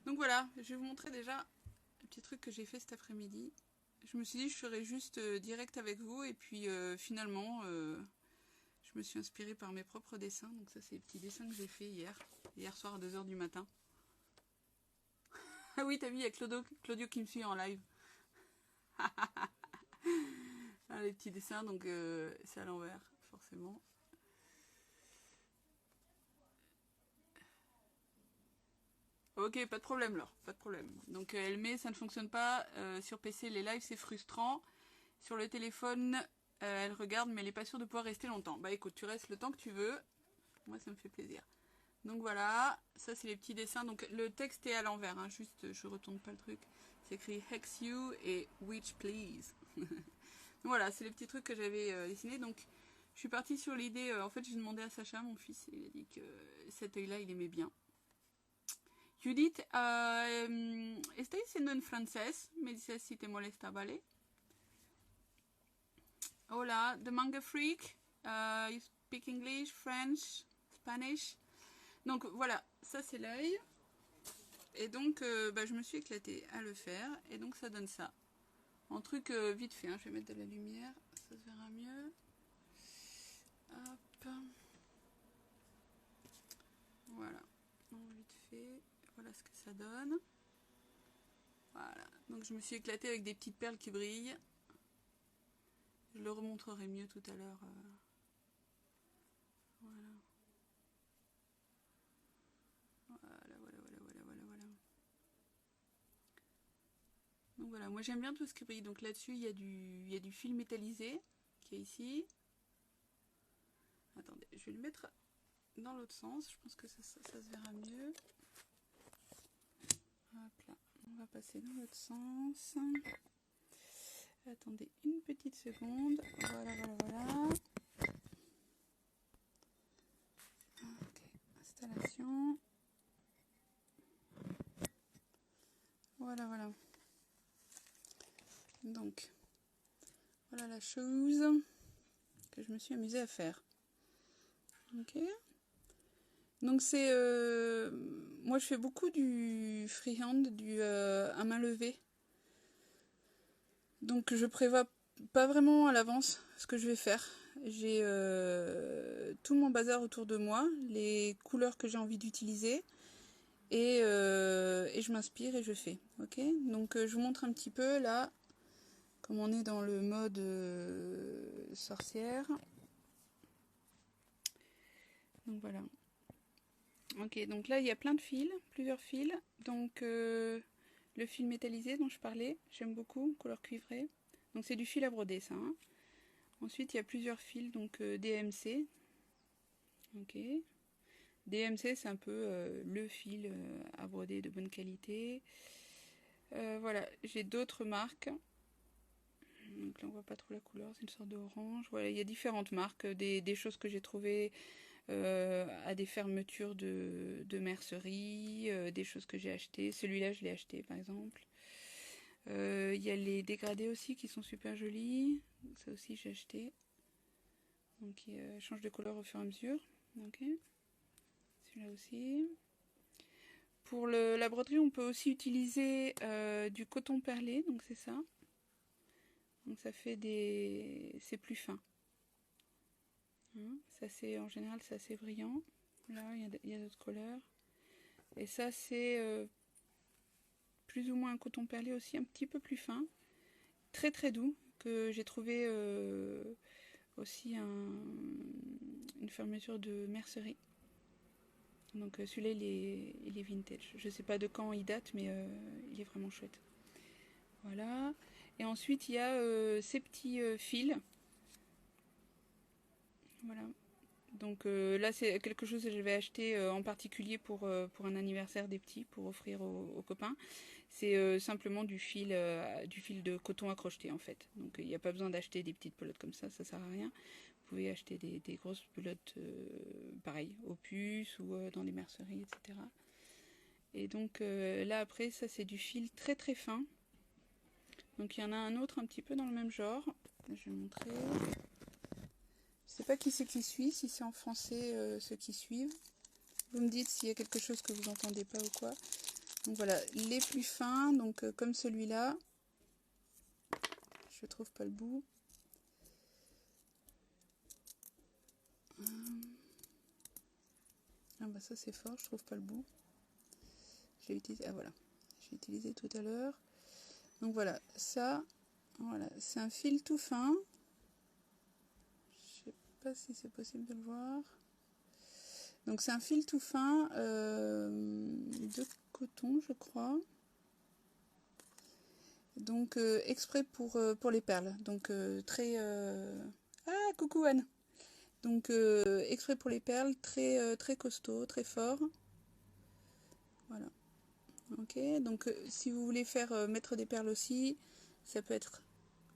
Donc voilà, je vais vous montrer déjà le petit truc que j'ai fait cet après-midi. Je me suis dit je ferais juste direct avec vous et puis finalement je me suis inspirée par mes propres dessins. Donc ça c'est les petits dessins que j'ai fait hier soir à 2 h du matin. Ah oui, t'as vu, il y a Claudio qui me suit en live. Ah, les petits dessins, donc c'est à l'envers, forcément. Ok, pas de problème, Laure, pas de problème. Donc elle met, ça ne fonctionne pas. Sur PC, les lives, c'est frustrant. Sur le téléphone, elle regarde, mais elle n'est pas sûre de pouvoir rester longtemps. Bah écoute, tu restes le temps que tu veux. Moi, ça me fait plaisir. Donc voilà, ça c'est les petits dessins. Donc le texte est à l'envers, hein, juste je retourne pas le truc. C'est écrit Hex You et Witch Please. Donc voilà, c'est les petits trucs que j'avais dessinés. Donc je suis partie sur l'idée, en fait j'ai demandé à Sacha, mon fils, il a dit que cet œil-là il aimait bien. Judith, estoy diciendo en francés, me dices si te molesta, ¿vale? Hola, The Manga Freak, you speak English, French, Spanish. Donc voilà, ça c'est l'œil. Et donc je me suis éclatée à le faire. Et donc ça donne ça. En truc vite fait, hein, je vais mettre de la lumière, ça se verra mieux. Hop. Voilà. Donc, vite fait, voilà ce que ça donne. Voilà. Donc je me suis éclatée avec des petites perles qui brillent. Je le remontrerai mieux tout à l'heure. Voilà. Voilà. Donc voilà, moi j'aime bien tout ce qui brille. Donc là-dessus, il y a du fil métallisé qui est ici. Attendez, je vais le mettre dans l'autre sens. Je pense que ça se verra mieux. Hop là, on va passer dans l'autre sens. Attendez une petite seconde. Voilà. Ok, installation. Voilà. Donc, voilà la chose que je me suis amusée à faire. Ok. Donc c'est... moi je fais beaucoup du freehand, du à main levée. Donc je prévois pas vraiment à l'avance ce que je vais faire. J'ai tout mon bazar autour de moi, les couleurs que j'ai envie d'utiliser. Et je m'inspire et je fais. Ok. Donc je vous montre un petit peu là, comme on est dans le mode sorcière. Donc voilà. Ok, donc là il y a plein de fils, plusieurs fils. Donc le fil métallisé dont je parlais, j'aime beaucoup, couleur cuivrée. Donc c'est du fil à broder ça. Hein. Ensuite il y a plusieurs fils, donc DMC. Ok. DMC c'est un peu le fil à broder de bonne qualité. Voilà, j'ai d'autres marques. Donc là on voit pas trop la couleur, c'est une sorte d'orange. Voilà, il y a différentes marques, des choses que j'ai trouvées à des fermetures de mercerie, des choses que j'ai achetées. Celui-là je l'ai acheté par exemple. Il y a les dégradés aussi qui sont super jolis. Ça aussi j'ai acheté. Donc il change de couleur au fur et à mesure. Ok. Celui-là aussi. Pour la broderie, on peut aussi utiliser du coton perlé, donc c'est ça. Donc ça fait c'est plus fin. Hein, ça c'est en général c'est assez brillant. Là il y a d'autres couleurs. Et ça c'est plus ou moins un coton perlé aussi, un petit peu plus fin, très très doux, que j'ai trouvé aussi une fermeture de mercerie. Donc celui-là il est vintage. Je sais pas de quand il date, mais il est vraiment chouette. Voilà. Et ensuite il y a ces petits fils. Voilà. Donc là c'est quelque chose que j'avais acheté en particulier pour un anniversaire des petits, pour offrir aux copains. C'est simplement du fil de coton à crocheter en fait. Donc il n'y a pas besoin d'acheter des petites pelotes comme ça sert à rien. Vous pouvez acheter des grosses pelotes pareil, aux puces ou dans les merceries, etc. Et donc là après ça c'est du fil très très fin. Donc il y en a un autre un petit peu dans le même genre. Je vais montrer. Je sais pas qui c'est qui suit, si c'est en français ceux qui suivent. Vous me dites s'il y a quelque chose que vous entendez pas ou quoi. Donc voilà, les plus fins, donc comme celui-là. Je trouve pas le bout. Ah bah ça c'est fort, je trouve pas le bout. Je l'ai utilisé, ah voilà, j'ai utilisé tout à l'heure. Donc voilà, ça, voilà, c'est un fil tout fin. Je sais pas si c'est possible de le voir. Donc c'est un fil tout fin de coton, je crois. Donc exprès pour les perles. Donc très... Ah, coucou Anne. Donc exprès pour les perles, très costaud, très fort. Voilà. Ok, donc si vous voulez faire mettre des perles aussi, ça peut être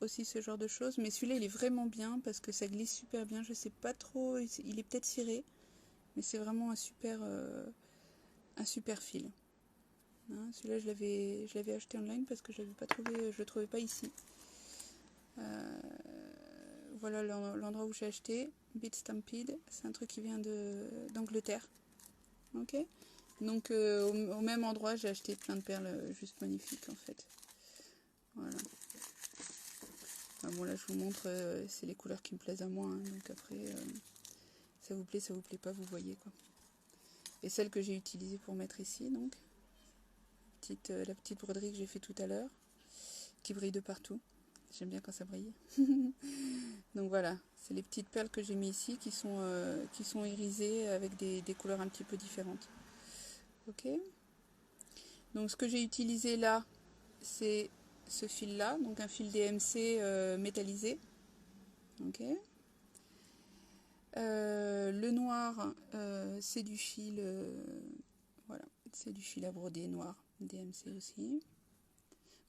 aussi ce genre de choses. Mais celui-là, il est vraiment bien parce que ça glisse super bien. Je sais pas trop, il est peut-être ciré, mais c'est vraiment un super fil. Hein, celui-là, je l'avais acheté online parce que je le trouvais pas ici. Voilà l'endroit où j'ai acheté, Beat Stampede, c'est un truc qui vient d'Angleterre. Ok, donc au même endroit, j'ai acheté plein de perles juste magnifiques en fait. Voilà. Ah bon, là je vous montre, c'est les couleurs qui me plaisent à moi, hein, donc après ça vous plaît pas, vous voyez quoi. Et celle que j'ai utilisée pour mettre ici, donc la petite broderie que j'ai fait tout à l'heure, qui brille de partout. J'aime bien quand ça brille. Donc voilà, c'est les petites perles que j'ai mis ici qui sont irisées avec des couleurs un petit peu différentes. Ok. Donc ce que j'ai utilisé là, c'est ce fil là, donc un fil DMC métallisé. Ok. Le noir, c'est du fil, voilà, c'est du fil à broder noir, DMC aussi.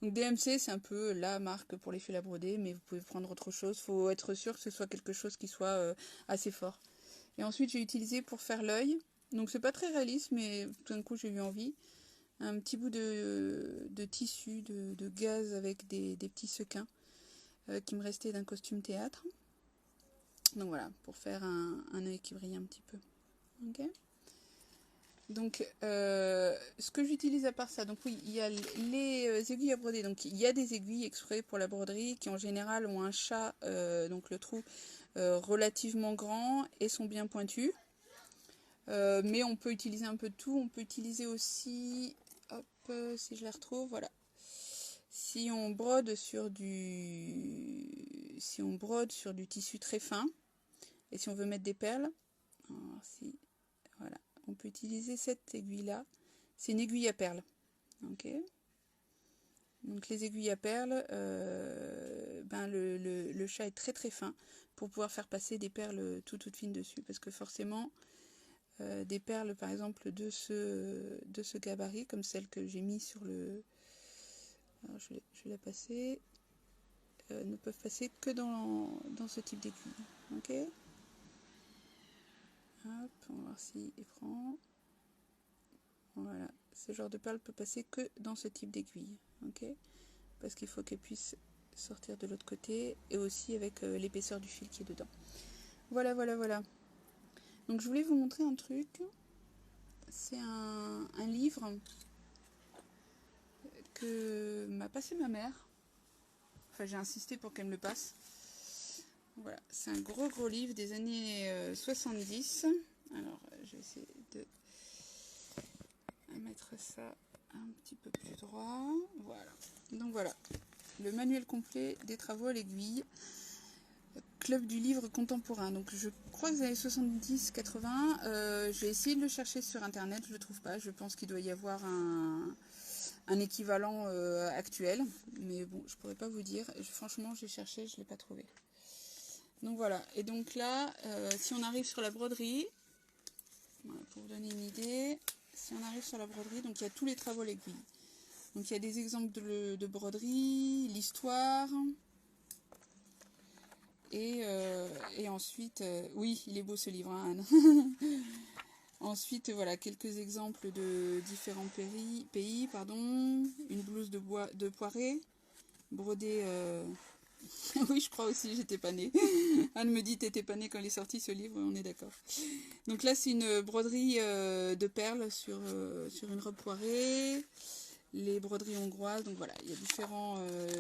Donc DMC, c'est un peu la marque pour les fils à broder, mais vous pouvez prendre autre chose. Il faut être sûr que ce soit quelque chose qui soit assez fort. Et ensuite, j'ai utilisé pour faire l'œil. Donc c'est pas très réaliste, mais tout d'un coup, j'ai eu envie. Un petit bout de tissu, de gaze avec des petits sequins qui me restaient d'un costume théâtre. Donc voilà, pour faire un œil qui brille un petit peu. Ok. Donc, ce que j'utilise à part ça, donc oui, il y a les aiguilles à broder. Donc, il y a des aiguilles exprès pour la broderie qui en général ont un chat, donc le trou relativement grand et sont bien pointus. Mais on peut utiliser un peu de tout. On peut utiliser aussi, hop, si je la retrouve, voilà. Si on brode sur du tissu très fin et si on veut mettre des perles, alors si, voilà. On peut utiliser cette aiguille-là. C'est une aiguille à perles. Ok. Donc les aiguilles à perles, le chat est très très fin pour pouvoir faire passer des perles toutes fines dessus. Parce que forcément, des perles par exemple de ce gabarit, comme celle que j'ai mis sur le... Alors je vais la passer. Ne peuvent passer que dans ce type d'aiguille. Ok. Hop, on va voir s'il prend. Voilà, ce genre de perle peut passer que dans ce type d'aiguille, ok, parce qu'il faut qu'elle puisse sortir de l'autre côté et aussi avec l'épaisseur du fil qui est dedans. Voilà, voilà, voilà. Donc je voulais vous montrer un truc. C'est un livre que m'a passé ma mère. Enfin, j'ai insisté pour qu'elle me le passe. Voilà, c'est un gros livre des années 70. Alors, je vais essayer de mettre ça un petit peu plus droit. Voilà. Donc voilà, le manuel complet des travaux à l'aiguille. Club du livre contemporain. Donc je crois que les années 70-80. J'ai essayé de le chercher sur internet, je le trouve pas. Je pense qu'il doit y avoir un équivalent actuel. Mais bon, je pourrais pas vous dire. Franchement, j'ai cherché, je l'ai pas trouvé. Donc voilà. Et donc là, si on arrive sur la broderie, voilà, pour vous donner une idée, si on arrive sur la broderie, donc il y a tous les travaux à l'aiguille. Donc il y a des exemples de broderie, l'histoire. Et ensuite, oui, il est beau ce livre, hein, Anne. Ensuite, voilà, quelques exemples de différents pays, pardon. Une blouse de poirée, brodée... oui, je crois aussi, j'étais pas née. Anne me dit, t'étais pas née quand il est sorti ce livre, on est d'accord. Donc là, c'est une broderie de perles sur une robe poirée. les broderies hongroises. Donc voilà, il y a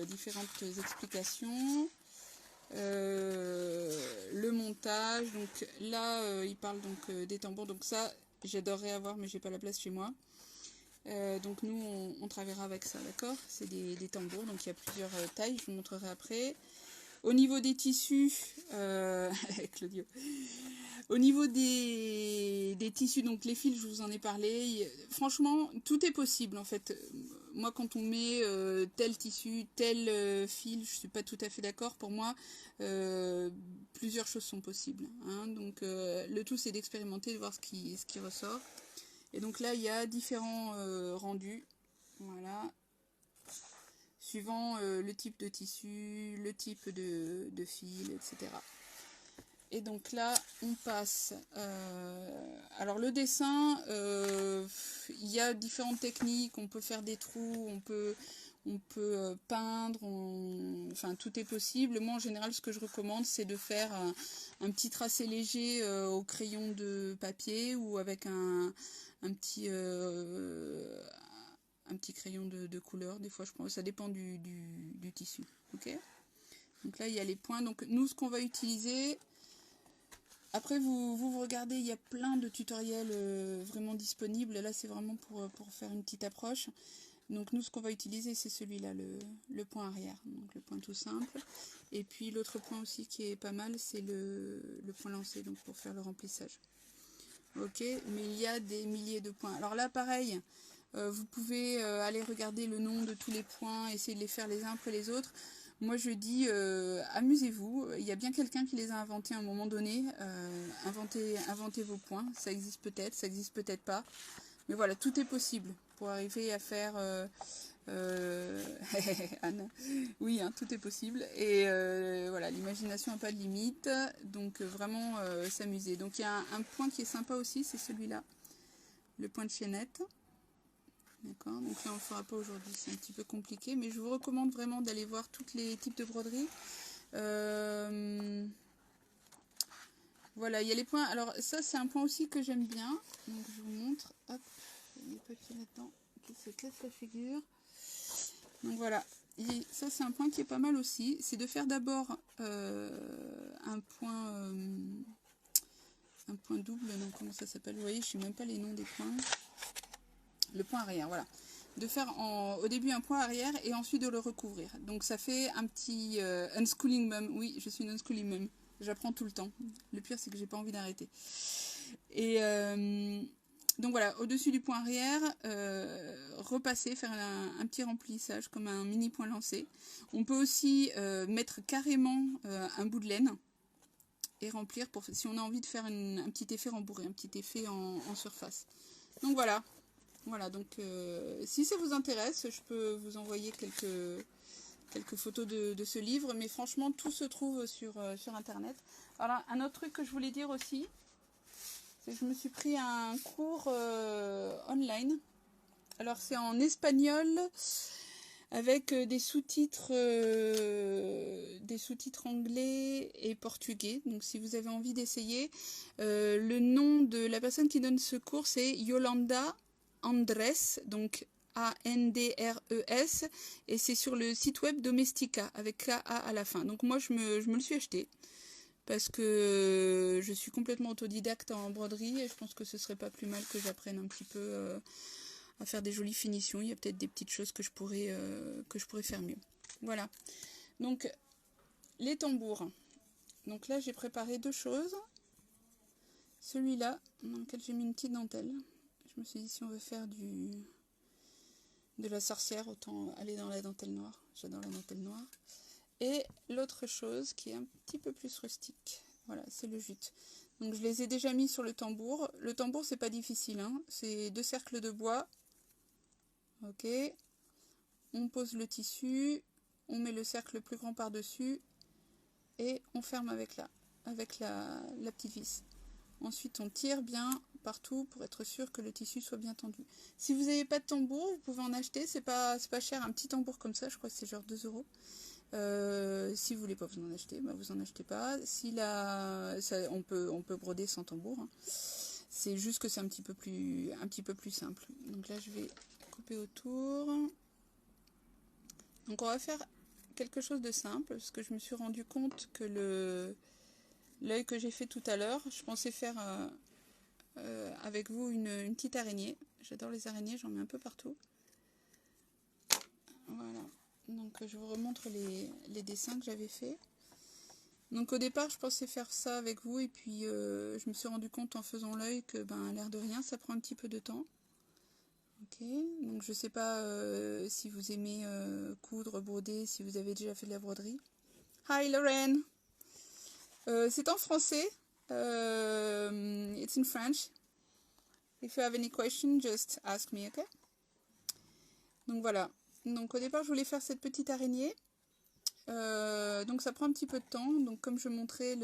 différentes explications. Le montage, donc là il parle donc des tambours, donc ça j'adorerais avoir mais j'ai pas la place chez moi. Donc nous on travaillera avec ça, d'accord? C'est des tambours, donc il y a plusieurs tailles, je vous montrerai après. Au niveau des tissus, Claudio. Au niveau des tissus, donc les fils, je vous en ai parlé. Franchement, tout est possible en fait. Moi, quand on met tel tissu, tel fil, je suis pas tout à fait d'accord. Pour moi, plusieurs choses sont possibles. Hein. Donc, le tout, c'est d'expérimenter, de voir ce qui ressort. Et donc là, il y a différents rendus. Voilà. Suivant le type de tissu, le type de fil, etc. Et donc là, on passe. Alors le dessin, il y a différentes techniques. On peut faire des trous, on peut peindre, enfin tout est possible. Moi en général, ce que je recommande, c'est de faire un petit tracé léger au crayon de papier ou avec un petit crayon de couleur. Des fois, je prends, ça dépend du tissu. Ok. Donc là, il y a les points. Donc nous, ce qu'on va utiliser. Après, vous regardez, il y a plein de tutoriels vraiment disponibles. Là, c'est vraiment pour faire une petite approche. Donc, nous, ce qu'on va utiliser, c'est celui-là, le point arrière. Donc, le point tout simple. Et puis, l'autre point aussi qui est pas mal, c'est le point lancé, donc pour faire le remplissage. Ok, mais il y a des milliers de points. Alors là, pareil, vous pouvez aller regarder le nom de tous les points, essayer de les faire les uns après les autres. Moi je dis amusez-vous, il y a bien quelqu'un qui les a inventés à un moment donné, inventez vos points, ça existe peut-être pas, mais voilà, tout est possible pour arriver à faire Anne, oui hein, tout est possible, et voilà, l'imagination n'a pas de limite, donc vraiment s'amuser. Donc il y a un point qui est sympa aussi, c'est celui-là, le point de chaînette. D'accord, donc là on ne le fera pas aujourd'hui, c'est un petit peu compliqué, mais je vous recommande vraiment d'aller voir tous les types de broderies. Voilà, il y a les points. Alors ça c'est un point aussi que j'aime bien, donc je vous montre. Hop, il y a des papiers là-dedans qui se cassent la figure. Donc voilà, et ça c'est un point qui est pas mal aussi, c'est de faire d'abord un point double, donc comment ça s'appelle, vous voyez, je ne sais même pas les noms des points. Le point arrière, voilà. De faire au début un point arrière et ensuite de le recouvrir. Donc ça fait un petit unschooling mum. Oui, je suis une unschooling mum. J'apprends tout le temps. Le pire, c'est que j'ai pas envie d'arrêter. Et donc voilà, au-dessus du point arrière, repasser, faire un petit remplissage comme un mini point lancé. On peut aussi mettre carrément un bout de laine et remplir pour si on a envie de faire un petit effet rembourré, un petit effet en surface. Donc voilà. Voilà, donc si ça vous intéresse, je peux vous envoyer quelques photos de ce livre, mais franchement, tout se trouve sur Internet. Alors, un autre truc que je voulais dire aussi, c'est que je me suis pris un cours online. Alors, c'est en espagnol, avec des sous-titres anglais et portugais. Donc, si vous avez envie d'essayer, le nom de la personne qui donne ce cours, c'est Yolanda Andres, donc A-N-D-R-E-S, et c'est sur le site web Domestika, avec K-A à la fin. Donc moi, je me le suis acheté, parce que je suis complètement autodidacte en broderie, et je pense que ce serait pas plus mal que j'apprenne un petit peu à faire des jolies finitions. Il y a peut-être des petites choses que je pourrais faire mieux. Voilà. Donc, les tambours. Donc là, j'ai préparé deux choses. Celui-là, dans lequel j'ai mis une petite dentelle. Je me suis dit, si on veut faire de la sorcière, autant aller dans la dentelle noire. J'adore la dentelle noire. Et l'autre chose qui est un petit peu plus rustique, voilà, c'est le jute. Donc je les ai déjà mis sur le tambour. Le tambour, c'est pas difficile, hein. C'est 2 cercles de bois. Ok. On pose le tissu, on met le cercle le plus grand par-dessus et on ferme avec la petite vis. Ensuite, on tire bien partout pour être sûr que le tissu soit bien tendu. Si vous n'avez pas de tambour, vous pouvez en acheter, c'est pas cher, un petit tambour comme ça, je crois que c'est genre 2 €. Si vous voulez pas vous en acheter, bah vous en achetez pas. Si on peut broder sans tambour, hein. C'est juste que c'est un petit peu plus simple. Donc là, je vais couper autour. Donc on va faire quelque chose de simple, parce que je me suis rendu compte que l'œil que j'ai fait tout à l'heure, je pensais faire avec vous une petite araignée. J'adore les araignées, j'en mets un peu partout. Voilà, donc je vous remontre les dessins que j'avais fait. Donc au départ je pensais faire ça avec vous, et puis je me suis rendu compte en faisant l'œil que à l'air de rien ça prend un petit peu de temps. Ok, donc je sais pas si vous aimez coudre, broder, si vous avez déjà fait de la broderie. Hi Lorraine, c'est en français, it's in French. If you have any question, just ask me, ok? Donc voilà, donc au départ je voulais faire cette petite araignée. Donc ça prend un petit peu de temps, donc comme je montrais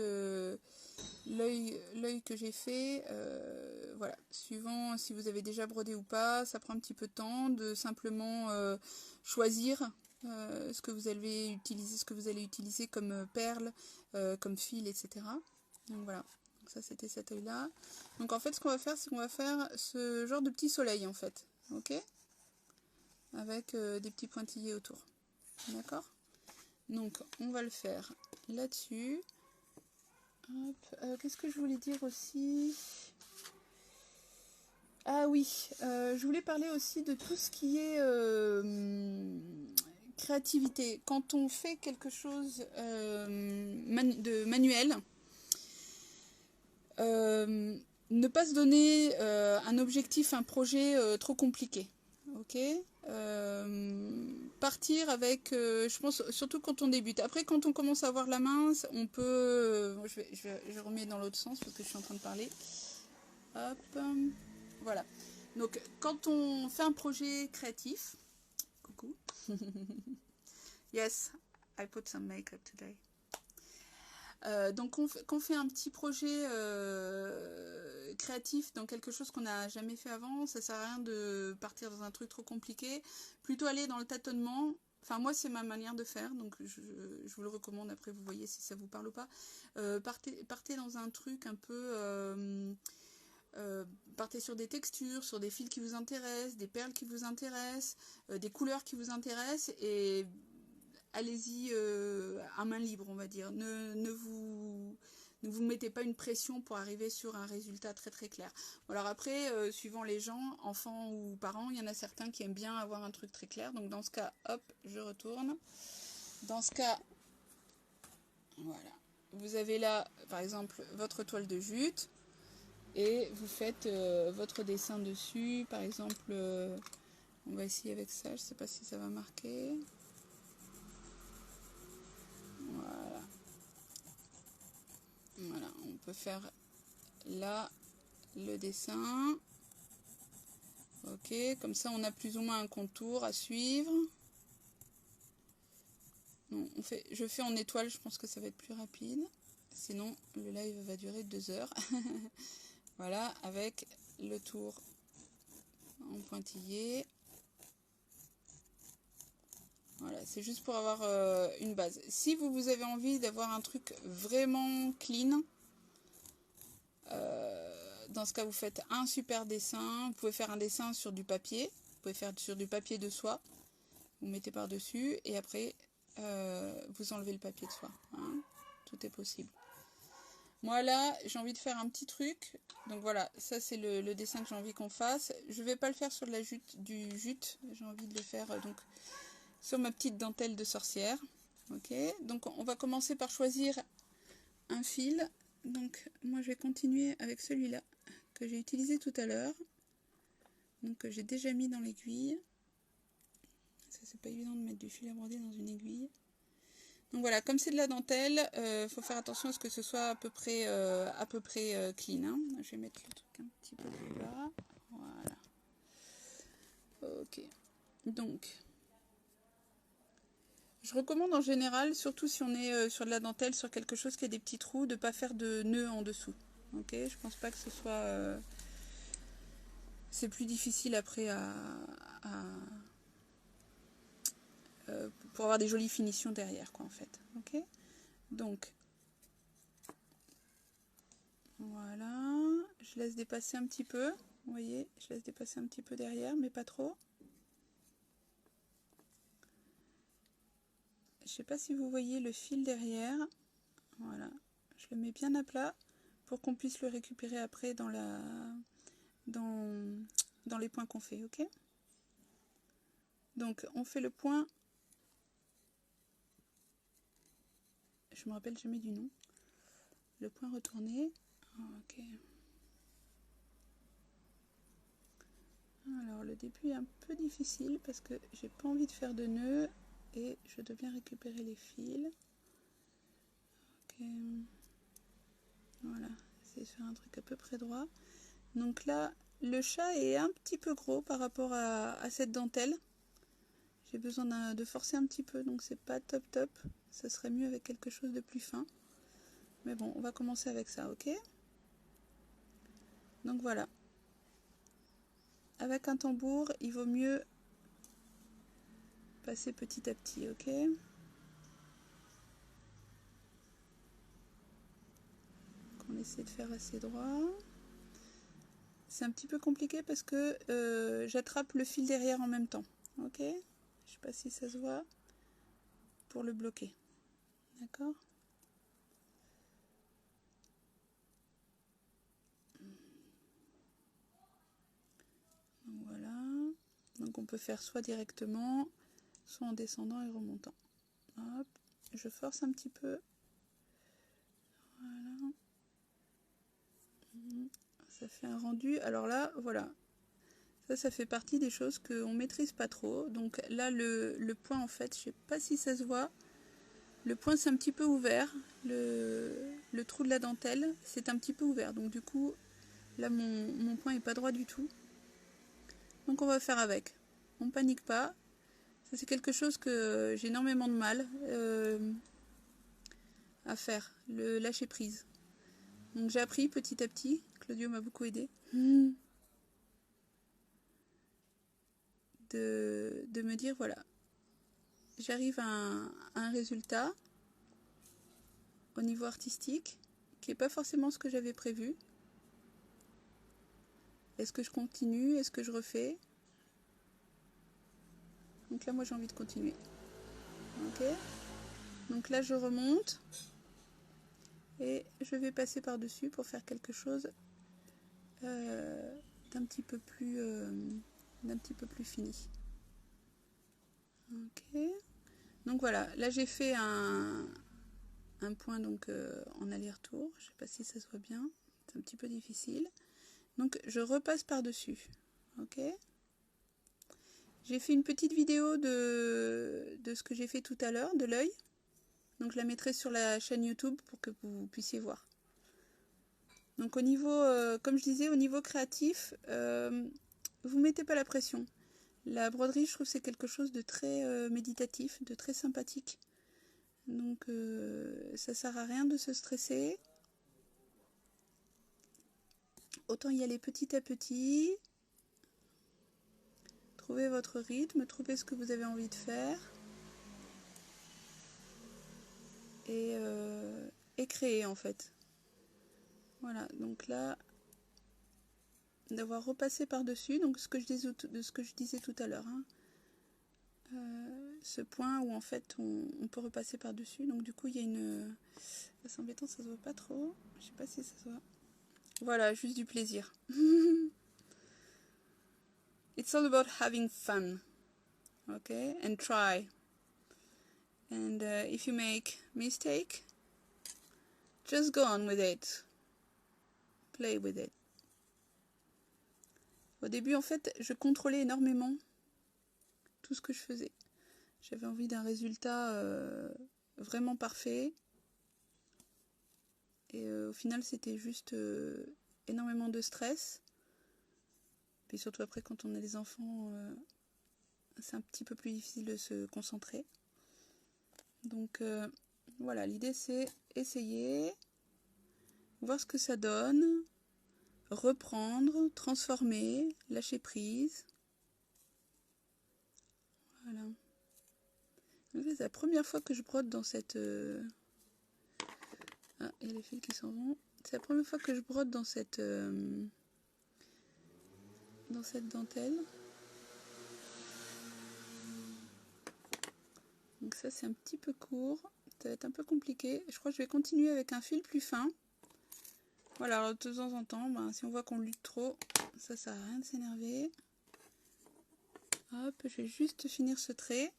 l'œil que j'ai fait, voilà, suivant si vous avez déjà brodé ou pas, ça prend un petit peu de temps de simplement choisir ce que vous allez utiliser comme perles, comme fil, etc. Donc voilà, donc ça c'était cet œil là. Donc en fait ce qu'on va faire, c'est qu'on va faire ce genre de petit soleil en fait, ok, avec des petits pointillés autour, d'accord. Donc on va le faire là-dessus. Qu'est-ce que je voulais dire aussi? Ah oui, je voulais parler aussi de tout ce qui est créativité. Quand on fait quelque chose de manuel, ne pas se donner un objectif, un projet trop compliqué. Ok, partir avec, je pense, surtout quand on débute. Après, quand on commence à avoir la main, on peut... je remets dans l'autre sens parce que je suis en train de parler. Hop, voilà. Donc, quand on fait un projet créatif... Coucou. Yes, I put some makeup today. Donc qu'on fait un petit projet créatif dans quelque chose qu'on n'a jamais fait avant, ça sert à rien de partir dans un truc trop compliqué, plutôt aller dans le tâtonnement. Enfin moi c'est ma manière de faire, donc je vous le recommande, après vous voyez si ça vous parle ou pas. Partez dans un truc un peu... partez sur des textures, sur des fils qui vous intéressent, des perles qui vous intéressent, des couleurs qui vous intéressent, et allez-y à main libre, on va dire. Ne vous mettez pas une pression pour arriver sur un résultat très très clair. Alors après, suivant les gens, enfants ou parents, il y en a certains qui aiment bien avoir un truc très clair. Donc dans ce cas, hop, je retourne. Dans ce cas, voilà. Vous avez là, par exemple, votre toile de jute. Et vous faites votre dessin dessus. Par exemple, on va essayer avec ça. Je ne sais pas si ça va marquer. Voilà. Voilà, on peut faire là le dessin. Ok, comme ça on a plus ou moins un contour à suivre. Non, je fais en étoile, je pense que ça va être plus rapide. Sinon, le live va durer 2 heures. Voilà, avec le tour en pointillé. Voilà, c'est juste pour avoir une base. Si vous avez envie d'avoir un truc vraiment clean, dans ce cas, vous faites un super dessin. Vous pouvez faire un dessin sur du papier. Vous pouvez faire sur du papier de soie. Vous mettez par-dessus et après, vous enlevez le papier de soie. Hein. Tout est possible. Moi là, j'ai envie de faire un petit truc. Donc voilà, ça c'est le dessin que j'ai envie qu'on fasse. Je ne vais pas le faire sur de la du jute. J'ai envie de le faire donc sur ma petite dentelle de sorcière. Ok, donc on va commencer par choisir un fil. Donc moi je vais continuer avec celui-là que j'ai utilisé tout à l'heure, donc que j'ai déjà mis dans l'aiguille. Ça c'est pas évident de mettre du fil à broder dans une aiguille. Donc voilà, comme c'est de la dentelle, faut faire attention à ce que ce soit à peu près clean. Hein. Je vais mettre le truc un petit peu plus bas. Voilà. Ok. Donc, je recommande en général, surtout si on est sur de la dentelle, sur quelque chose qui a des petits trous, de ne pas faire de nœuds en dessous. Ok, je pense pas que ce soit... c'est plus difficile après pour avoir des jolies finitions derrière, quoi, en fait. Ok, donc voilà, je laisse dépasser un petit peu. Vous voyez, je laisse dépasser un petit peu derrière, mais pas trop. je sais pas si vous voyez le fil derrière. Voilà, je le mets bien à plat pour qu'on puisse le récupérer après dans les points qu'on fait, ok? Donc on fait le point, je me rappelle jamais du nom, le point retourné, ok. Alors le début est un peu difficile parce que j'ai pas envie de faire de nœuds et je dois bien récupérer les fils. Ok, voilà, essayer de faire un truc à peu près droit. Donc là, le chat est un petit peu gros par rapport à cette dentelle. J'ai besoin de forcer un petit peu, donc c'est pas top top. Ça serait mieux avec quelque chose de plus fin. Mais bon, on va commencer avec ça, ok? Donc voilà. Avec un tambour, il vaut mieux passer petit à petit, ok? On essaie de faire assez droit. C'est un petit peu compliqué parce que j'attrape le fil derrière en même temps, ok? Je sais pas si ça se voit pour le bloquer, d'accord? Donc voilà. Donc on peut faire soit directement, soit en descendant et remontant. Hop, je force un petit peu. Voilà. Ça fait un rendu. Alors là, voilà. Ça fait partie des choses qu'on maîtrise pas trop. Donc là, le point, en fait, je sais pas si ça se voit. Le point, c'est un petit peu ouvert. Le trou de la dentelle, c'est un petit peu ouvert. Donc du coup, là, mon point est pas droit du tout. Donc on va faire avec. On panique pas. Ça, c'est quelque chose que j'ai énormément de mal à faire, le lâcher prise. Donc j'ai appris petit à petit. Claudio m'a beaucoup aidé. De me dire, voilà, j'arrive à un résultat au niveau artistique qui n'est pas forcément ce que j'avais prévu. Est-ce que je continue? Est-ce que je refais? Donc là, moi, j'ai envie de continuer. Ok. Donc là, je remonte et je vais passer par-dessus pour faire quelque chose d'un petit peu plus fini. Ok. Donc voilà, là j'ai fait un point donc en aller-retour. Je sais pas si ça se voit bien. C'est un petit peu difficile. Donc je repasse par-dessus. Ok. J'ai fait une petite vidéo de ce que j'ai fait tout à l'heure, de l'œil. Donc je la mettrai sur la chaîne YouTube pour que vous puissiez voir. Donc au niveau, comme je disais, au niveau créatif, vous mettez pas la pression. La broderie, je trouve que c'est quelque chose de très méditatif, de très sympathique. Donc ça sert à rien de se stresser. Autant y aller petit à petit. Trouvez votre rythme, trouvez ce que vous avez envie de faire. Et créer en fait. Voilà, donc là, d'avoir repassé par-dessus, donc ce que je disais tout à l'heure, hein. Ce point où en fait on peut repasser par-dessus, donc du coup il y a une... C'est embêtant, ça se voit pas trop, je sais pas si ça se voit. Voilà, juste du plaisir. It's all about having fun, okay, and try. And if you make mistake, just go on with it. Play with it. Au début, en fait, je contrôlais énormément tout ce que je faisais. J'avais envie d'un résultat vraiment parfait. Et au final, c'était juste énormément de stress. Puis surtout après, quand on a des enfants, c'est un petit peu plus difficile de se concentrer. Donc voilà, l'idée c'est essayer, voir ce que ça donne, reprendre, transformer, lâcher prise. Voilà. C'est la première fois que je brode dans cette... Ah, il y a les fils qui s'en vont. C'est la première fois que je brode dans cette dentelle. Donc ça c'est un petit peu court, ça va être un peu compliqué. Je crois que je vais continuer avec un fil plus fin. Voilà, alors de temps en temps, ben, si on voit qu'on lutte trop, ça sert à rien de s'énerver. Hop, je vais juste finir ce trait.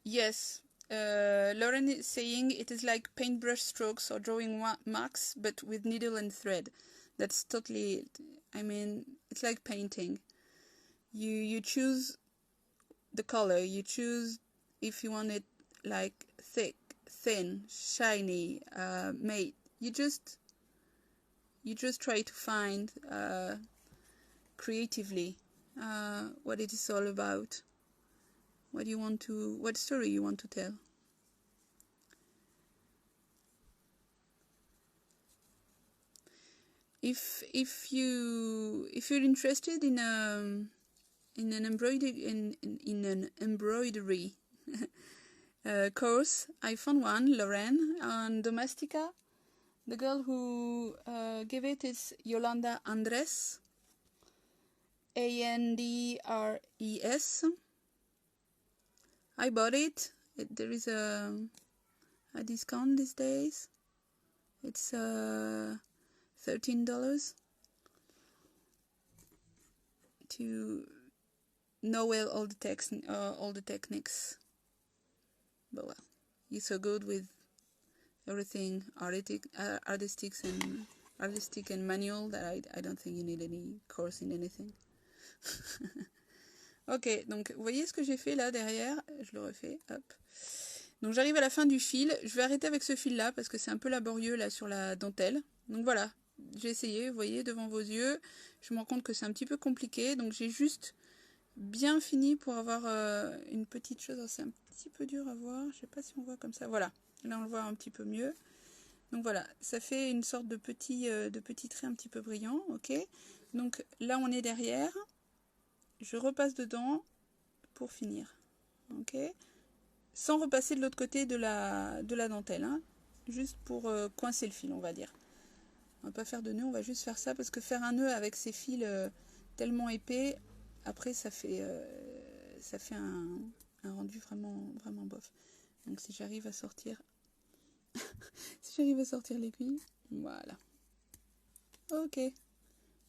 Yes, Lauren is saying it is like paintbrush strokes or drawing marks, but with needle and thread. That's totally, I mean, it's like painting. You choose the color, you choose if you want it like thick, thin, shiny, matte. You just try to find creatively what it is all about. What story you want to tell. If you're interested in an embroidery course, I found one, Lorraine, on Domestika. The girl who gave it is Yolanda Andres, Andres. I bought it. There is a discount these days. It's $13 to know well all the techniques. But well, you're so good with everything artistic and manual that I don't think you need any course in anything. Ok, donc vous voyez ce que j'ai fait là derrière, je le refais, hop. Donc j'arrive à la fin du fil, je vais arrêter avec ce fil là parce que c'est un peu laborieux là sur la dentelle. Donc voilà, j'ai essayé, vous voyez devant vos yeux, je me rends compte que c'est un petit peu compliqué, donc j'ai juste bien fini pour avoir une petite chose, c'est un petit peu dur à voir, je sais pas si on voit comme ça, voilà, là on le voit un petit peu mieux. Donc voilà, ça fait une sorte de petit trait un petit peu brillant, ok. Donc là on est derrière. Je repasse dedans pour finir, ok, sans repasser de l'autre côté de la dentelle, hein, juste pour coincer le fil, on va dire. On va pas faire de nœud, on va juste faire ça, parce que faire un nœud avec ces fils tellement épais, après ça fait un rendu vraiment, vraiment bof. Donc si j'arrive à sortir, l'aiguille, voilà. Ok,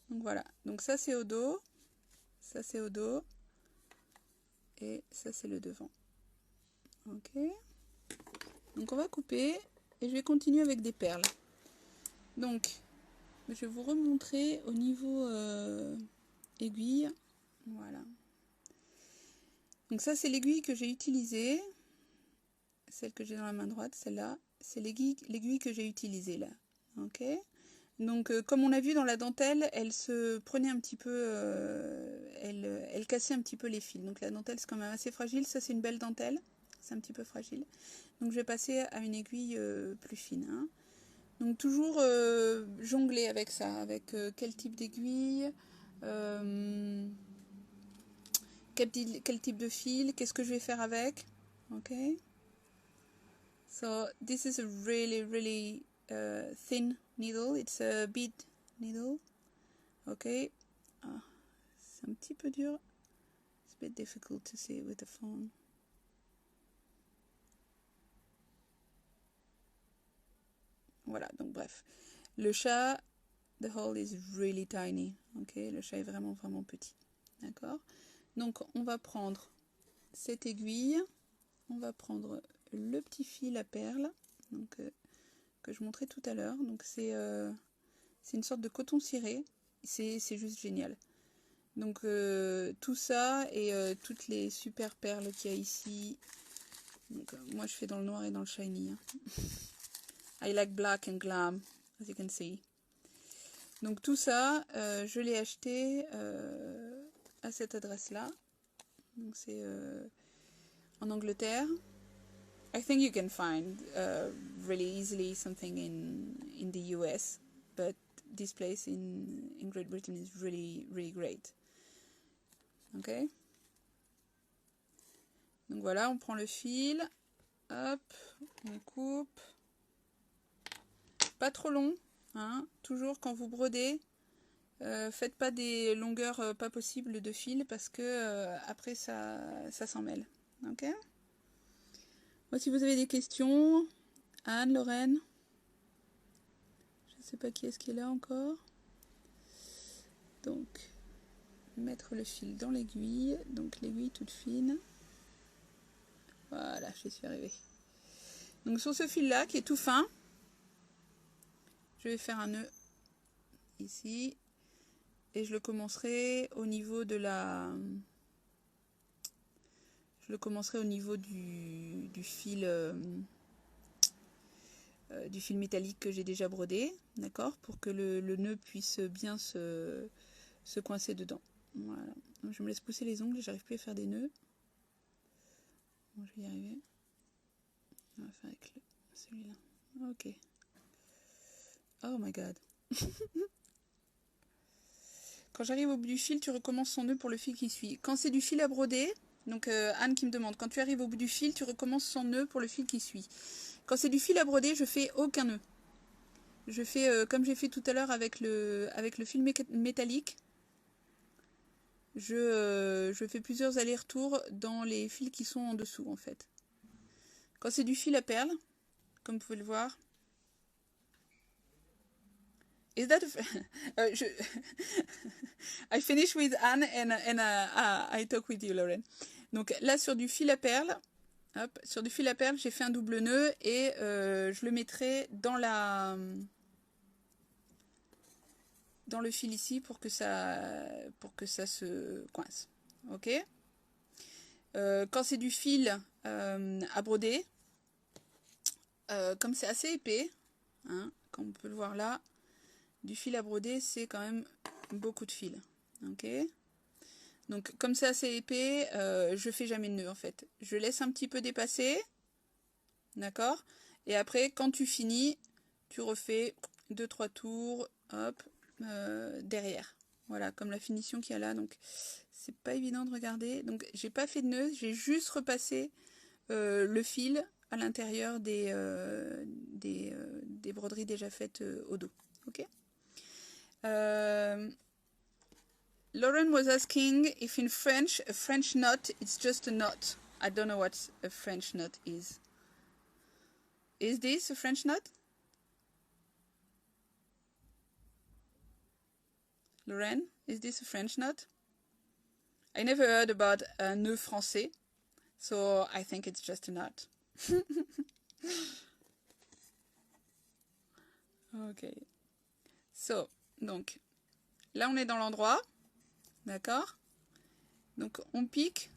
donc voilà, donc ça c'est au dos. Ça c'est au dos et ça c'est le devant. Ok. Donc on va couper et je vais continuer avec des perles. Donc je vais vous remontrer au niveau aiguille. Voilà. Donc ça c'est l'aiguille que j'ai utilisée. Celle que j'ai dans la main droite, celle-là. C'est l'aiguille que j'ai utilisée là. Ok. Donc comme on a vu dans la dentelle, elle se prenait un petit peu, elle cassait un petit peu les fils. Donc la dentelle c'est quand même assez fragile. Ça c'est une belle dentelle, c'est un petit peu fragile. Donc je vais passer à une aiguille plus fine. Hein. Donc toujours jongler avec ça, avec quel type d'aiguille, quel type de fil, qu'est-ce que je vais faire avec. Ok. So this is a really thin needle. It's a bead needle. Ok. Ah, c'est un petit peu dur. It's a bit difficult to see with the phone. Voilà, donc bref. Le chat, the hole is really tiny. Ok, le chat est vraiment vraiment petit. D'accord. Donc on va prendre cette aiguille. On va prendre le petit fil à perles. Donc que je montrais tout à l'heure. Donc c'est une sorte de coton ciré. C'est juste génial. Donc tout ça et toutes les super perles qu'il y a ici. Donc moi je fais dans le noir et dans le shiny. Hein. I like black and glam, as you can see. Donc tout ça, je l'ai acheté à cette adresse-là. Donc c'est en Angleterre. I think you can find really easily something in the US, but this place in Great Britain is really great. Ok. Donc voilà, on prend le fil, hop, on coupe. Pas trop long, hein. Toujours quand vous brodez, Faites pas des longueurs pas possibles de fil parce que après ça s'en mêle. Ok. Moi, si vous avez des questions, Anne, Lorraine, je ne sais pas qui est-ce qui est là encore. Donc, mettre le fil dans l'aiguille, donc l'aiguille toute fine. Voilà, je suis arrivée. Donc sur ce fil là qui est tout fin, je vais faire un nœud ici et je le commencerai au niveau de la... Je le commencerai au niveau du fil métallique que j'ai déjà brodé, d'accord, pour que le nœud puisse bien se coincer dedans. Voilà. Donc je me laisse pousser les ongles, j'arrive plus à faire des nœuds. Bon, je vais y arriver. On va faire avec celui-là. Ok. Oh my god. Quand j'arrive au bout du fil, tu recommences son nœud pour le fil qui suit. Quand c'est du fil à broder, donc Anne qui me demande, quand tu arrives au bout du fil, tu recommences son nœud pour le fil qui suit. Quand c'est du fil à broder, je fais aucun nœud. Je fais comme j'ai fait tout à l'heure avec le fil métallique. Je fais plusieurs allers-retours dans les fils qui sont en dessous en fait. Quand c'est du fil à perles, comme vous pouvez le voir. Is that I finish with Anne and I talk with you, Lauren. Donc là sur du fil à perles, hop, sur du fil à perles, j'ai fait un double nœud et je le mettrai dans le fil ici pour que ça se coince. Ok. Quand c'est du fil à broder, comme c'est assez épais, hein, comme on peut le voir là, du fil à broder, c'est quand même beaucoup de fil. Ok. Donc, comme c'est assez épais, je fais jamais de nœud en fait. Je laisse un petit peu dépasser. D'accord. Et après, quand tu finis, tu refais 2-3 tours, hop, derrière. Voilà, comme la finition qu'il y a là. Donc, c'est pas évident de regarder. Donc, j'ai pas fait de nœud, j'ai juste repassé le fil à l'intérieur des broderies déjà faites au dos. Ok. Lauren was asking if in French, a French knot, it's just a knot. I don't know what a French knot is. Is this a French knot? Lauren, is this a French knot? I never heard about a nœud français, so I think it's just a knot. Ok. So, donc, là on est dans l'endroit, d'accord? Donc on pique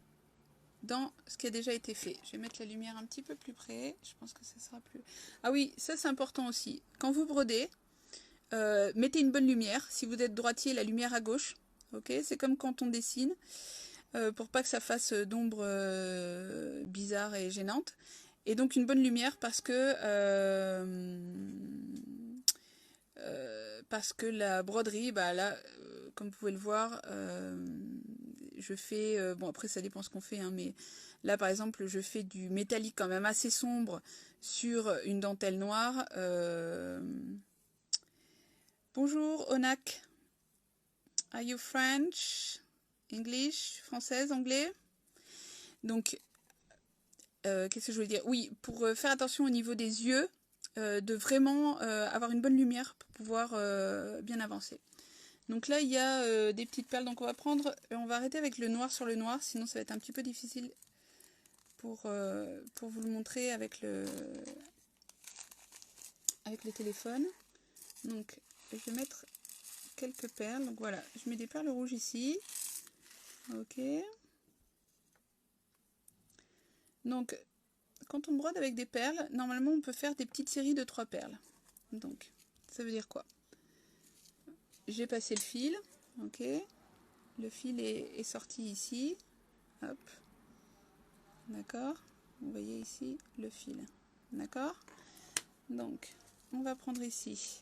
dans ce qui a déjà été fait. Je vais mettre la lumière un petit peu plus près, je pense que ça sera plus... Ah oui, ça c'est important aussi. Quand vous brodez, mettez une bonne lumière. Si vous êtes droitier, la lumière à gauche. Ok, c'est comme quand on dessine, pour pas que ça fasse d'ombre bizarre et gênante. Et donc une bonne lumière parce que la broderie, bah là, comme vous pouvez le voir, je fais, bon après ça dépend ce qu'on fait, hein, mais là par exemple je fais du métallique quand même assez sombre sur une dentelle noire. Bonjour Onak, are you French? English? Française? Anglais? Donc, qu'est-ce que je voulais dire? Oui, pour faire attention au niveau des yeux, de vraiment avoir une bonne lumière pour pouvoir bien avancer. Donc là, il y a des petites perles, donc on va prendre, on va arrêter avec le noir sur le noir, sinon ça va être un petit peu difficile pour vous le montrer avec le téléphone. Donc, je vais mettre quelques perles. Donc voilà, je mets des perles rouges ici. Ok. Donc, quand on brode avec des perles, normalement on peut faire des petites séries de 3 perles. Donc, ça veut dire quoi? J'ai passé le fil, ok. Le fil est sorti ici, hop. D'accord. Vous voyez ici le fil, d'accord. Donc, on va prendre ici.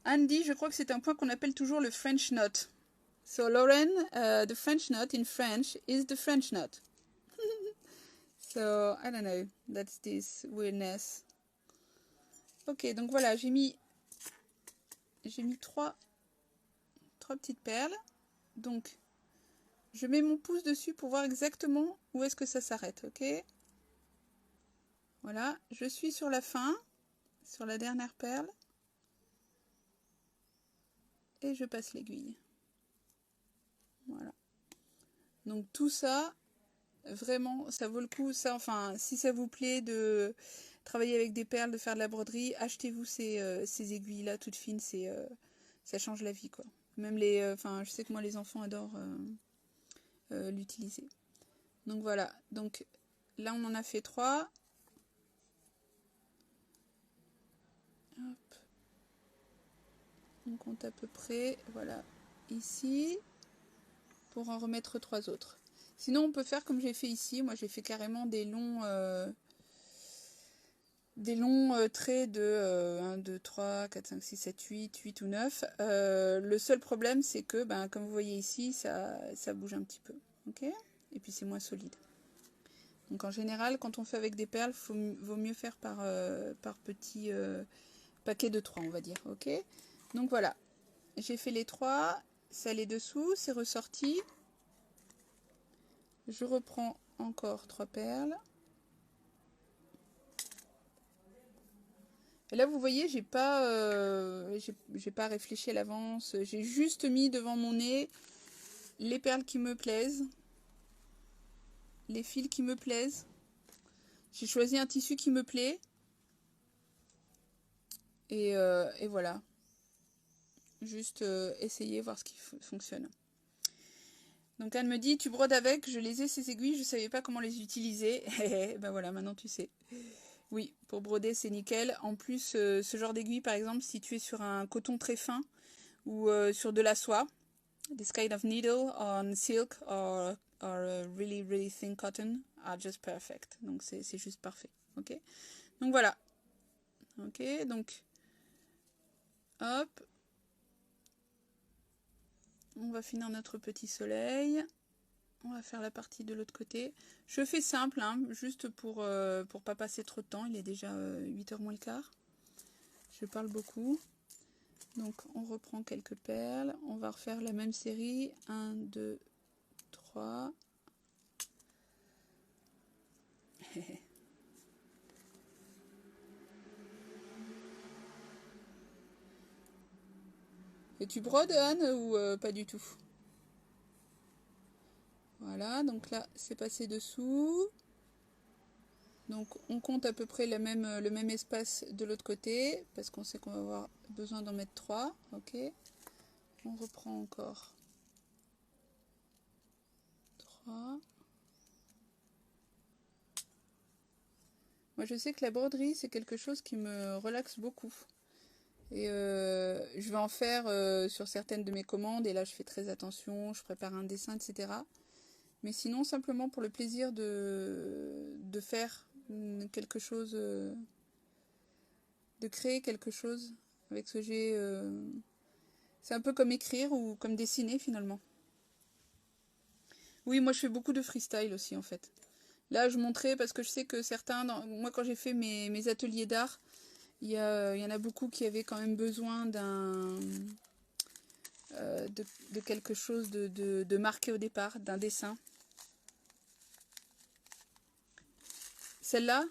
Andy, je crois que c'est un point qu'on appelle toujours le French knot. So Lauren, the French knot in French is the French knot. So, I don't know, that's this weirdness. Ok, donc voilà, j'ai mis 3 3 petites perles. Donc, je mets mon pouce dessus pour voir exactement où est-ce que ça s'arrête, ok? Voilà, je suis sur la fin, sur la dernière perle. Et je passe l'aiguille. Voilà. Donc tout ça, vraiment, ça vaut le coup. Ça, enfin, si ça vous plaît de travailler avec des perles, de faire de la broderie, achetez-vous ces aiguilles-là toutes fines. Ça change la vie, quoi. Même enfin, je sais que moi, les enfants adorent l'utiliser. Donc voilà. Donc là, on en a fait 3. Hop. On compte à peu près, voilà, ici, pour en remettre 3 autres. Sinon, on peut faire comme j'ai fait ici. Moi, j'ai fait carrément des longs traits de 1, 2, 3, 4, 5, 6, 7, 8 ou 9. Le seul problème, c'est que, ben, comme vous voyez ici, ça bouge un petit peu. Ok? Et puis, c'est moins solide. Donc, en général, quand on fait avec des perles, vaut mieux faire par petits paquets de 3, on va dire. Ok? Donc, voilà. J'ai fait les 3. Ça les dessous. C'est ressorti. Je reprends encore 3 perles. Et là, vous voyez, j'ai pas réfléchi à l'avance. J'ai juste mis devant mon nez les perles qui me plaisent, les fils qui me plaisent. J'ai choisi un tissu qui me plaît. Et voilà. Juste essayer, voir ce qui fonctionne. Donc Anne me dit, tu brodes avec, je les ai ces aiguilles, je ne savais pas comment les utiliser. Ben voilà, maintenant tu sais. Oui, pour broder, c'est nickel. En plus, ce genre d'aiguille, par exemple, si tu es sur un coton très fin ou sur de la soie, this kind of needle on silk or really, really thin cotton are just perfect. Donc, c'est juste parfait. Ok. Donc, voilà. Ok, donc, hop. On va finir notre petit soleil. On va faire la partie de l'autre côté. Je fais simple, hein, juste pour pas passer trop de temps. Il est déjà 8h moins le quart. Je parle beaucoup. Donc, on reprend quelques perles. On va refaire la même série. 1, 2, 3. Et tu brodes, Anne, ou pas du tout? Voilà, donc là, c'est passé dessous. Donc, on compte à peu près le même espace de l'autre côté, parce qu'on sait qu'on va avoir besoin d'en mettre 3. Ok. On reprend encore 3. Moi, je sais que la broderie, c'est quelque chose qui me relaxe beaucoup. Et je vais en faire sur certaines de mes commandes, et là, je fais très attention, je prépare un dessin, etc. Mais sinon, simplement pour le plaisir de faire quelque chose, de créer quelque chose avec ce que j'ai. C'est un peu comme écrire ou comme dessiner finalement. Oui, moi je fais beaucoup de freestyle aussi en fait. Là, je montrais parce que je sais que certains, moi quand j'ai fait mes ateliers d'art, il y en a beaucoup qui avaient quand même besoin de quelque chose de marqué au départ, d'un dessin. Celle-là?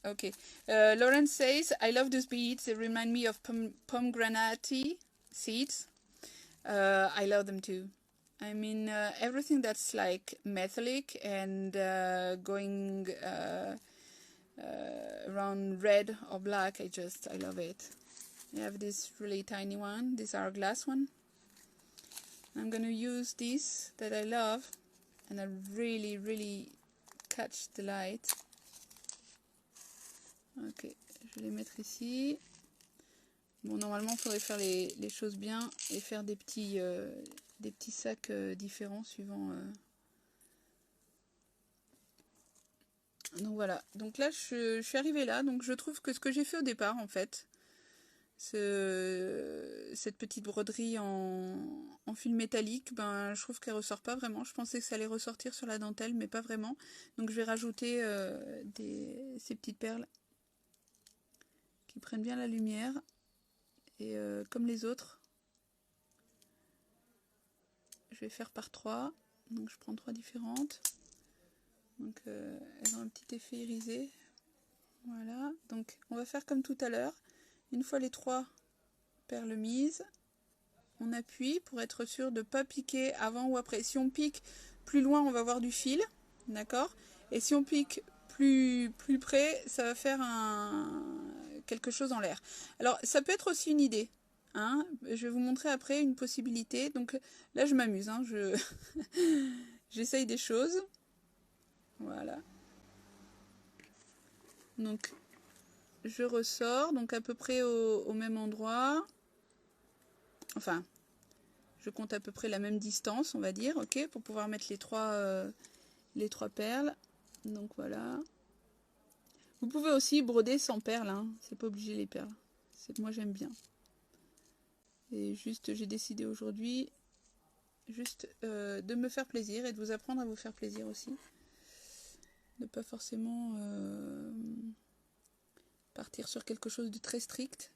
Okay. Lawrence says, I love those beads. They remind me of pomegranate seeds. I love them too. I mean, everything that's like metallic and going around red or black, I love it. I have this really tiny one, this hourglass one. I'm gonna use this that I love, and I really, really catch the light. Ok, je vais les mettre ici. Bon, normalement, il faudrait faire les choses bien et faire des petits sacs différents suivant. Donc voilà. Donc là, je suis arrivée là. Donc je trouve que ce que j'ai fait au départ, en fait, cette petite broderie en fil métallique, ben, je trouve qu'elle ressort pas vraiment. Je pensais que ça allait ressortir sur la dentelle, mais pas vraiment. Donc je vais rajouter ces petites perles qui prennent bien la lumière. Et comme les autres, je vais faire par 3. Donc je prends 3 différentes. Donc elles ont un petit effet irisé. Voilà, donc on va faire comme tout à l'heure. Une fois les 3 perles mises, on appuie pour être sûr de ne pas piquer avant ou après. Si on pique plus loin, on va avoir du fil, d'accord? Et si on pique plus près, ça va faire quelque chose en l'air. Alors, ça peut être aussi une idée. Hein, je vais vous montrer après une possibilité. Donc là, je m'amuse. Hein, j'essaye des choses. Voilà. Donc, je ressors, donc à peu près au même endroit. Enfin, je compte à peu près la même distance, on va dire, ok, pour pouvoir mettre les trois perles. Donc voilà. Vous pouvez aussi broder sans perles, hein. C'est pas obligé les perles. Moi j'aime bien. Et juste, j'ai décidé aujourd'hui juste de me faire plaisir et de vous apprendre à vous faire plaisir aussi. Ne pas forcément partir sur quelque chose de très strict.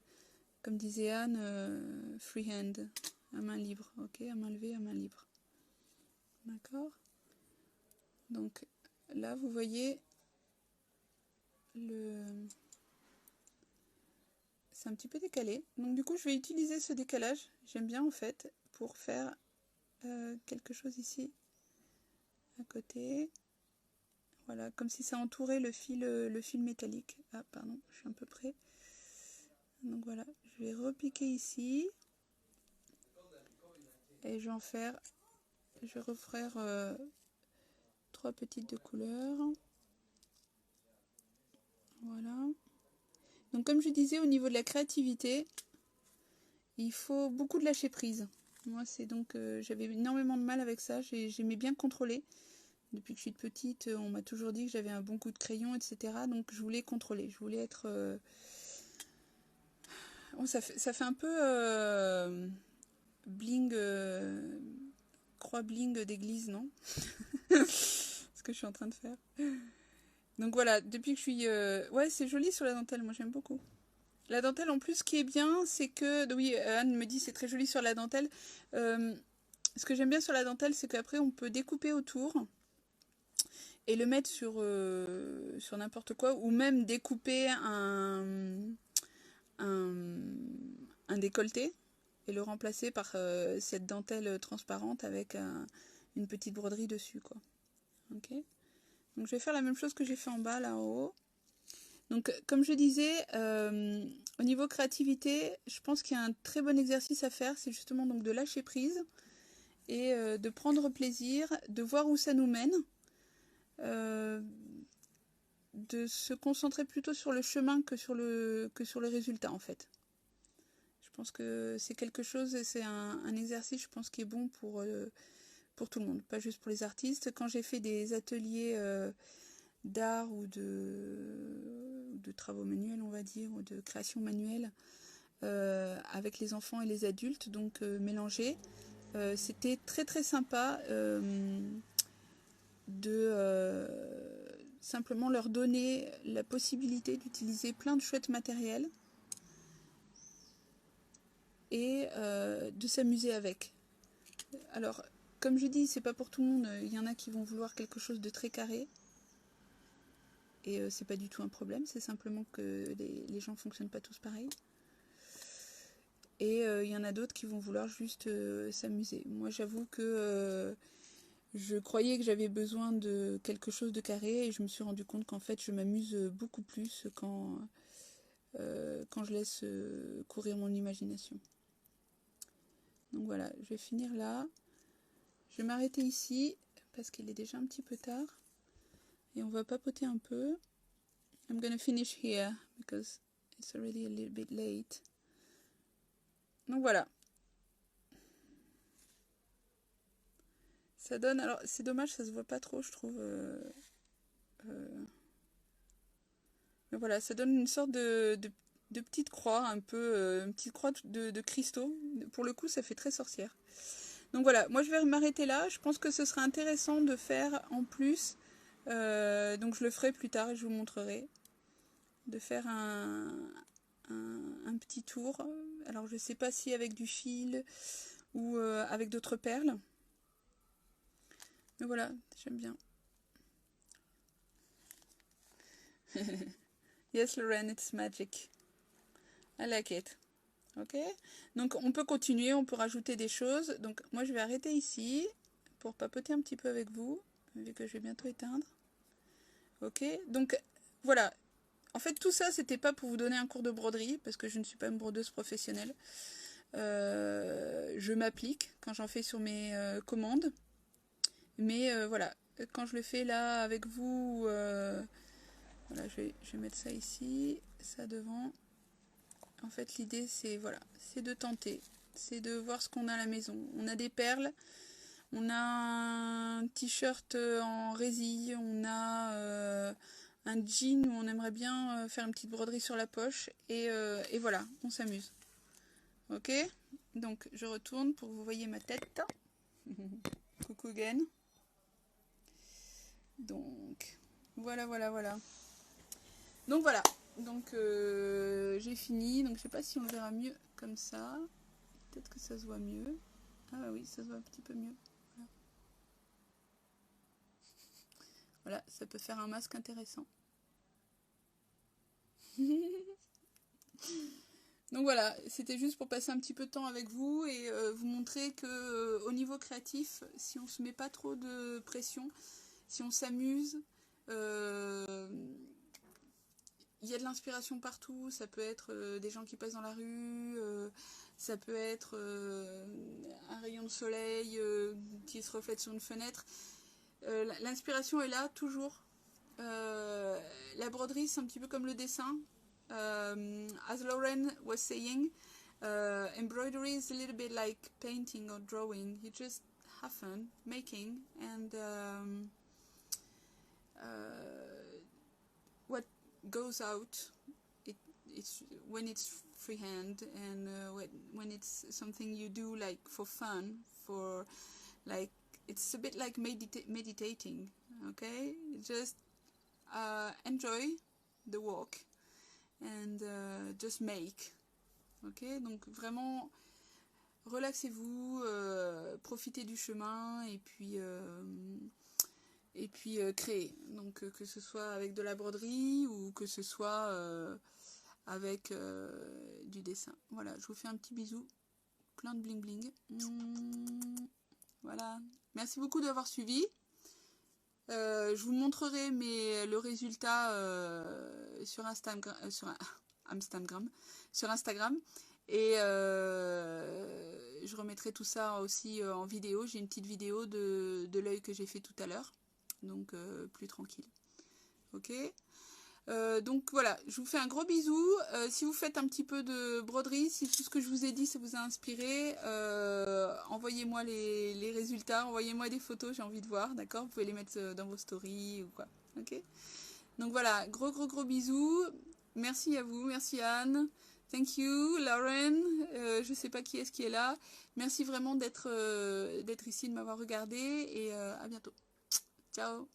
Comme disait Anne, freehand, à main libre, ok, à main levée, à main libre. D'accord. Donc là, vous voyez, c'est un petit peu décalé. Donc du coup, je vais utiliser ce décalage, j'aime bien en fait, pour faire quelque chose ici, à côté. Voilà, comme si ça entourait le fil métallique. Ah, pardon, je suis un peu près. Donc voilà, je vais repiquer ici. Et je vais refaire 3 petites de couleur. Voilà. Donc comme je disais, au niveau de la créativité, il faut beaucoup de lâcher prise. Moi, c'est donc j'avais énormément de mal avec ça. J'aimais bien contrôler. Depuis que je suis petite, on m'a toujours dit que j'avais un bon coup de crayon, etc. Donc je voulais contrôler. Je voulais être... Oh, ça fait un peu bling, croix bling d'église, non? Ce que je suis en train de faire. Donc voilà, depuis que je suis... Ouais, c'est joli sur la dentelle, moi j'aime beaucoup. La dentelle, en plus, ce qui est bien, c'est que... Oui, Anne me dit c'est très joli sur la dentelle. Ce que j'aime bien sur la dentelle, c'est qu'après, on peut découper autour et le mettre sur n'importe quoi, ou même découper un décolleté et le remplacer par cette dentelle transparente avec une petite broderie dessus, quoi. Ok. Donc je vais faire la même chose que j'ai fait en bas, là en haut. Donc comme je disais, au niveau créativité, je pense qu'il y a un très bon exercice à faire, c'est justement donc de lâcher prise et de prendre plaisir, de voir où ça nous mène, de se concentrer plutôt sur le chemin que sur le résultat en fait. Je pense que c'est quelque chose, c'est un exercice, je pense, qui est bon pour tout le monde, pas juste pour les artistes. Quand j'ai fait des ateliers d'art ou de travaux manuels, on va dire, ou de création manuelle, avec les enfants et les adultes, donc mélangés, c'était très très sympa de simplement leur donner la possibilité d'utiliser plein de chouettes matériels et de s'amuser avec. Alors, comme je dis, c'est pas pour tout le monde. Il y en a qui vont vouloir quelque chose de très carré. Et c'est pas du tout un problème. C'est simplement que les gens fonctionnent pas tous pareil. Et il y en a d'autres qui vont vouloir juste s'amuser. Moi, j'avoue que je croyais que j'avais besoin de quelque chose de carré. Et je me suis rendu compte qu'en fait, je m'amuse beaucoup plus quand je laisse courir mon imagination. Donc voilà, je vais finir là. Je vais m'arrêter ici parce qu'il est déjà un petit peu tard. Et on va papoter un peu. I'm gonna finish here because it's already a little bit late. Donc voilà. Ça donne... Alors c'est dommage, ça se voit pas trop, je trouve. Mais voilà, ça donne une sorte de petite croix, un peu... une petite croix de cristaux. Pour le coup, ça fait très sorcière. Donc voilà, moi je vais m'arrêter là. Je pense que ce serait intéressant de faire en plus... donc je le ferai plus tard et je vous montrerai. De faire un petit tour. Alors je sais pas si avec du fil ou avec d'autres perles. Mais voilà, j'aime bien. Yes, Lauren, it's magic. I like it. Ok. Donc on peut continuer, on peut rajouter des choses. Donc moi je vais arrêter ici pour papoter un petit peu avec vous, vu que je vais bientôt éteindre. Ok. Donc voilà. En fait tout ça c'était pas pour vous donner un cours de broderie, parce que je ne suis pas une brodeuse professionnelle. Je m'applique quand j'en fais sur mes commandes. Mais voilà, quand je le fais là avec vous, voilà, je vais mettre ça ici, ça devant. En fait, l'idée, c'est voilà, c'est de tenter, c'est de voir ce qu'on a à la maison. On a des perles, on a un t-shirt en résille, on a un jean où on aimerait bien faire une petite broderie sur la poche, et voilà, on s'amuse. Ok? Donc, je retourne pour que vous voyez ma tête. Coucou again. Donc, voilà, voilà, voilà. Donc voilà, donc j'ai fini, donc je sais pas si on le verra mieux comme ça, peut-être que ça se voit mieux. Ah bah oui, ça se voit un petit peu mieux. Voilà. Voilà, ça peut faire un masque intéressant. Donc voilà, c'était juste pour passer un petit peu de temps avec vous et vous montrer que au niveau créatif, si on se met pas trop de pression, si on s'amuse, il y a de l'inspiration partout. Ça peut être des gens qui passent dans la rue, ça peut être un rayon de soleil qui se reflète sur une fenêtre. L'inspiration est là, toujours. La broderie, c'est un petit peu comme le dessin. As Lauren was saying, embroidery is a little bit like painting or drawing. You just have fun making, and what goes out, it's when it's freehand, and when it's something you do like for fun, for like, it's a bit like meditating. Okay, just enjoy the walk and just make. Ok, donc vraiment relaxez-vous, profitez du chemin, et puis créer. Donc que ce soit avec de la broderie ou que ce soit avec du dessin. Voilà, je vous fais un petit bisou, plein de bling bling. Voilà, merci beaucoup d'avoir suivi. Je vous montrerai le résultat sur Instagram, sur Instagram, et je remettrai tout ça aussi en vidéo. J'ai une petite vidéo de l'œil que j'ai fait tout à l'heure, donc plus tranquille. Ok. Donc voilà, je vous fais un gros bisou. Si vous faites un petit peu de broderie, si tout ce que je vous ai dit ça vous a inspiré, envoyez-moi les résultats, envoyez-moi des photos, j'ai envie de voir, d'accord? Vous pouvez les mettre dans vos stories ou quoi, ok? Donc voilà, gros bisous. Merci à vous, merci Anne. Thank you, Lauren. Je sais pas qui est là. Merci vraiment d'être ici, de m'avoir regardé, et à bientôt. Ciao.